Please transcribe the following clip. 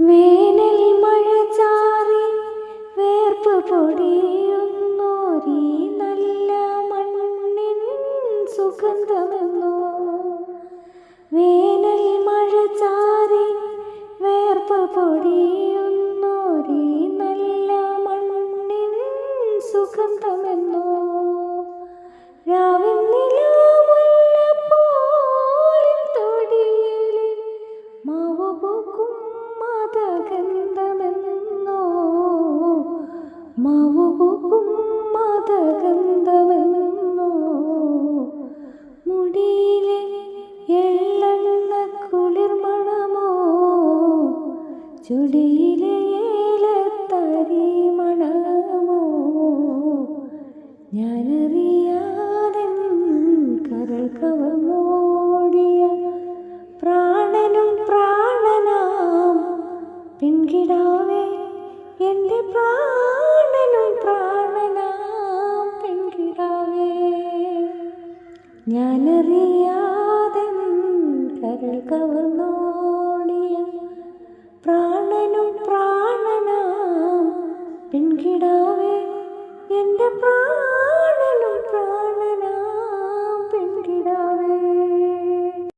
വേനൽ മഴ ചാറി വേർപ്പ് പൊടിയുന്നോരീ നല്ല മണ്ണിൻ സുഗന്ധമെന്നോ. വേനൽ മഴ ചാറി വേർപ്പ് പൊടിയുന്നോരീ നല്ല മണ്ണിൻ സുഗന്ധമെന്നോ. രാവിൻ നിലാമുല്ലപ്പോലിൻ തൊടിയിലെ മാവ് പൂക്കും മദഗന്ധമെന്നോ. മാവ് പൂക്കും മദഗന്ധമെന്നോ. മുടിയിലെ എള്ളെണ്ണ കുളിർമണമോ. ചുടിയിലെ ഏലത്തരി മണമോ. ഞാനറിയാതെ കരൾ കവർന്നോടിയ പ്രാണനും പ്രാണനാം പെൺകിടാവേ, എൻ്റെ പ്രാണനും പ്രാണനാം പെൺകിടാവേ. ഞാനറിയാതെ കരൾ കവർന്നോടിയ പ്രാണനും പ്രാണനാം പെൺകിടാവേ, എൻ്റെ പ്രാണനും പ്രാണനാം